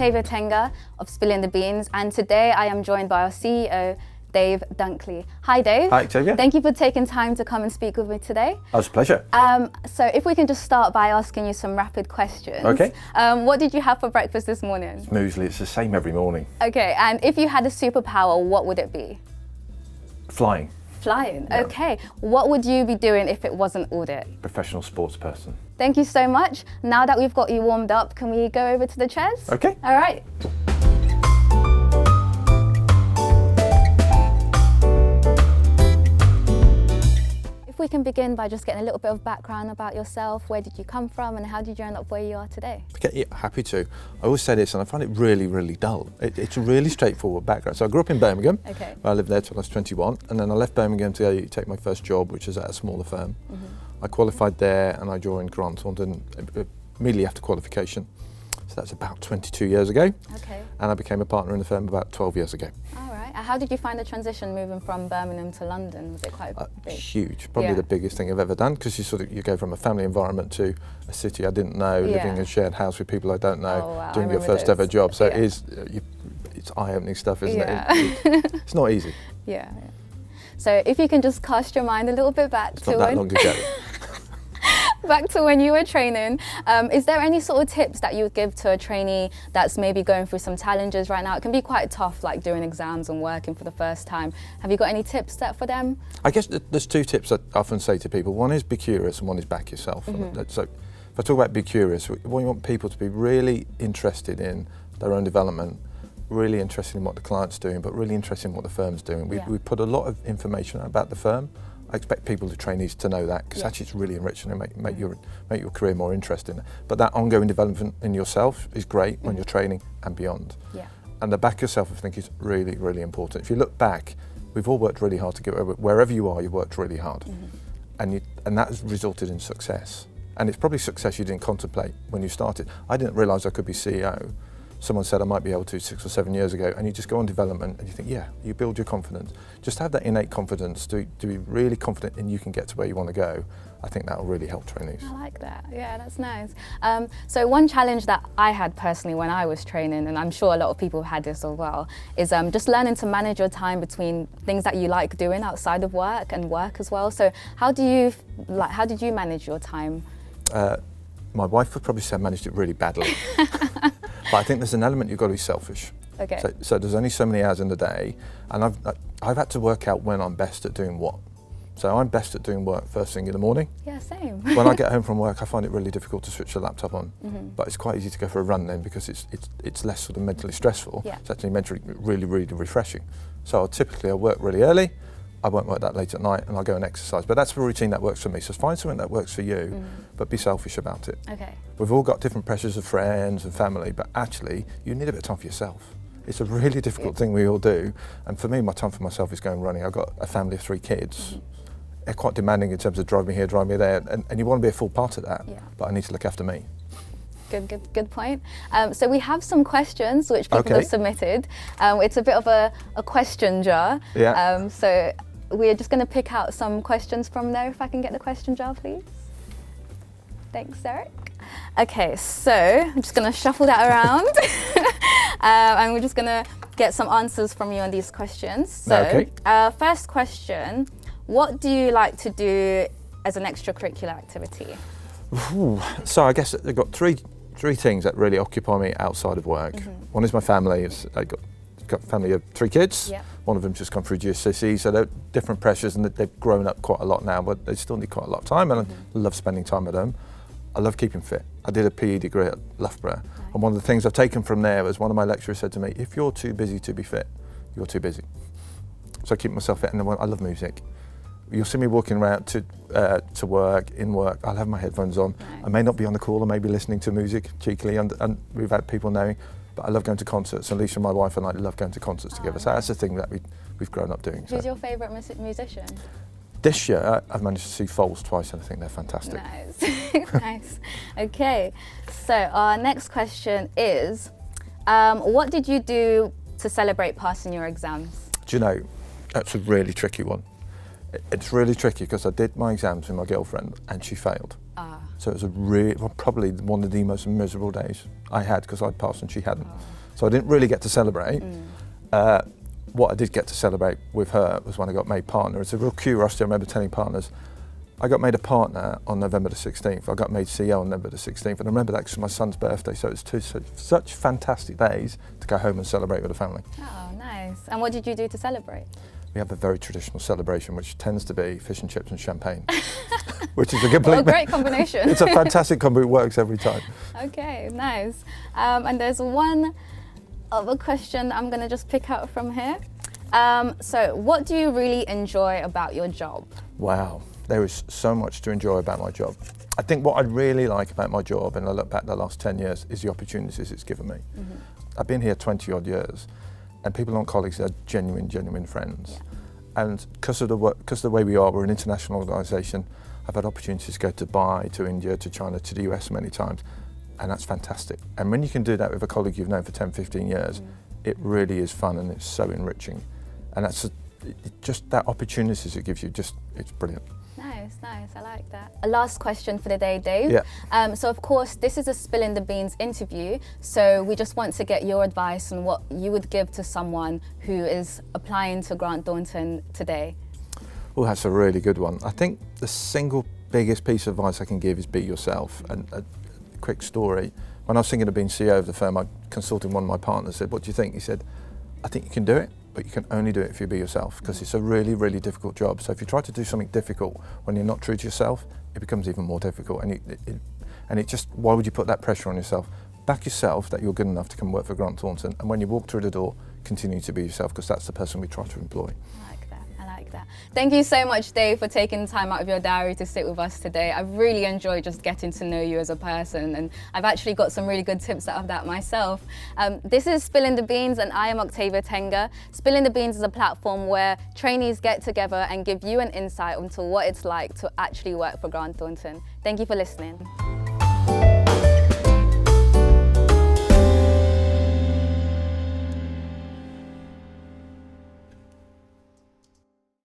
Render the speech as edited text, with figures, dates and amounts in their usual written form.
Octavia Tenga of Spilling the Beans, and today I am joined by our CEO, Dave Dunckley. Hi Dave. Hi Octavia. Thank you for taking time to come and speak with me today. That was a pleasure. So if we can just start by asking you some rapid questions. Okay. What did you have for breakfast this morning? Muesli, it's the same every morning. Okay, and if you had a superpower, what would it be? Flying. Flying, Yeah. Okay. What would you be doing if it wasn't audit? Professional sports person. Thank you so much. Now that we've got you warmed up, can we go over to the chairs? Okay. All right. If we can begin by just getting a little bit of background about yourself, where did you come from and how did you end up where you are today? Okay, yeah, happy to. I always say this and I find it really, really dull. It's a really straightforward background. So I grew up in Birmingham. Okay. I lived there till I was 21, and then I left Birmingham to go take my first job, which was at a smaller firm. I qualified there and I joined Grant Thornton immediately after qualification. So that's about 22 years ago. Okay. And I became a partner in the firm about 12 years ago. All right. How did you find the transition moving from Birmingham to London? Was it quite big? Huge, probably Yeah. the biggest thing I've ever done, because you go from a family environment to a city I didn't know, Yeah. living in a shared house with people I don't know, Oh, wow, I doing your remember first ever those. job. So Yeah. it's eye-opening stuff, isn't Yeah. it? It's not easy. Yeah. So if you can just cast your mind a little bit back It's to not that long ago. back to when you were training, is there any sort of tips that you would give to a trainee that's maybe going through some challenges right now? It can be quite tough, like doing exams and working for the first time. Have you got any tips for them? I guess there's two tips I often say to people. One is be curious and one is back yourself. So if I talk about be curious, we want people to be really interested in their own development, really interested in what the client's doing, but really interested in what the firm's doing. We put a lot of information out about the firm. I expect people, the trainees, to know that, because actually it's really enriching and make your career more interesting. But that ongoing development in yourself is great when you're training and beyond. Yeah. And the back yourself, I think, is really, really important. If you look back, we've all worked really hard to get wherever you are. You worked really hard, and that has resulted in success. And it's probably success you didn't contemplate when you started. I didn't realise I could be CEO. Someone said I might be able to 6 or 7 years ago, and you just go on development and you think, yeah, you build your confidence. Just have that innate confidence to be really confident and you can get to where you want to go. I think that will really help trainees. I like that. Yeah, that's nice. So one challenge that I had personally when I was training, and I'm sure a lot of people have had this as well, is just learning to manage your time between things that you like doing outside of work and work as well. So how did you manage your time? My wife would probably say I managed it really badly. But I think there's an element you've got to be selfish. Okay. So there's only so many hours in the day, and I've had to work out when I'm best at doing what. So I'm best at doing work first thing in the morning. Yeah, same. When I get home from work, I find it really difficult to switch the laptop on. But it's quite easy to go for a run then, because it's less sort of mentally stressful. Yeah. It's actually mentally really, really refreshing. So I'll work really early. I won't work that late at night, and I'll go and exercise. But that's a routine that works for me. So find something that works for you, but be selfish about it. Okay. We've all got different pressures of friends and family, but actually you need a bit of time for yourself. It's a really difficult thing we all do. And for me, my time for myself is going running. I've got a family of 3 kids. They're quite demanding in terms of drive me here, drive me there, and you want to be a full part of that, but I need to look after me. Good point. So we have some questions which people have submitted. It's a bit of a question jar. Yeah. So we're just going to pick out some questions from there. If I can get the question jar, please. Thanks, Eric. Okay, so I'm just going to shuffle that around. And we're just going to get some answers from you on these questions. So, first question, what do you like to do as an extracurricular activity? So I guess I've got three things that really occupy me outside of work. One is my family. I've got a family of 3 kids. Yep. One of them just come through GCSE, so they're different pressures, and they've grown up quite a lot now, but they still need quite a lot of time, and I love spending time with them. I love keeping fit. I did a PE degree at Loughborough, and one of the things I've taken from there was one of my lecturers said to me, if you're too busy to be fit, you're too busy. So I keep myself fit, and then I love music. You'll see me walking around to work, in work, I'll have my headphones on. Nice. I may not be on the call, I may be listening to music cheekily, and we've had people knowing, but I love going to concerts. Alicia, my wife, and I love going to concerts together. So that's the thing that we've grown up doing. Who's your favourite musician? This year, I've managed to see Foles twice, and I think they're fantastic. Nice. Nice. Okay, so our next question is, what did you do to celebrate passing your exams? Do you know, that's a really tricky one. It's really tricky because I did my exams with my girlfriend and she failed. So it was probably one of the most miserable days I had because I'd passed and she hadn't. So I didn't really get to celebrate. What I did get to celebrate with her was when I got made partner. It's a real curiosity. I remember telling partners, I got made a partner on November the 16th. I got made CEO on November the 16th. And I remember that because it was my son's birthday. So it's such fantastic days to go home and celebrate with the family. Oh, nice. And what did you do to celebrate? We have a very traditional celebration, which tends to be fish and chips and champagne, which is a complete... Well, a great combination. It's a fantastic combo. It works every time. Okay, nice. And there's one other question I'm going to just pick out from here. So what do you really enjoy about your job? Wow, there is so much to enjoy about my job. I think what I really like about my job, and I look back the last 10 years, is the opportunities it's given me. I've been here 20 odd years, and people aren't colleagues, they're genuine friends. And because of the way we are, we're an international organisation. I've had opportunities to go to Dubai, to India, to China, to the US many times, and that's fantastic. And when you can do that with a colleague you've known for 10, 15 years, it really is fun and it's so enriching. And that's just that opportunities it gives you, it's brilliant. Nice, I like that. A last question for the day, Dave. Yeah. So of course, this is a Spilling the Beans interview, so we just want to get your advice on what you would give to someone who is applying to Grant Thornton today. Well, that's a really good one. I think the single biggest piece of advice I can give is be yourself. And a quick story, when I was thinking of being CEO of the firm, I consulted one of my partners, said, what do you think? He said, I think you can do it, but you can only do it if you be yourself, because it's a really, really difficult job. So if you try to do something difficult when you're not true to yourself, it becomes even more difficult. And it just, why would you put that pressure on yourself? Back yourself that you're good enough to come work for Grant Thornton, and when you walk through the door, continue to be yourself, because that's the person we try to employ. I like that. Thank you so much, Dave, for taking time out of your diary to sit with us today. I've really enjoyed just getting to know you as a person, and I've actually got some really good tips out of that myself. This is Spilling the Beans, and I am Octavia Tenga. Spilling the Beans is a platform where trainees get together and give you an insight into what it's like to actually work for Grant Thornton. Thank you for listening.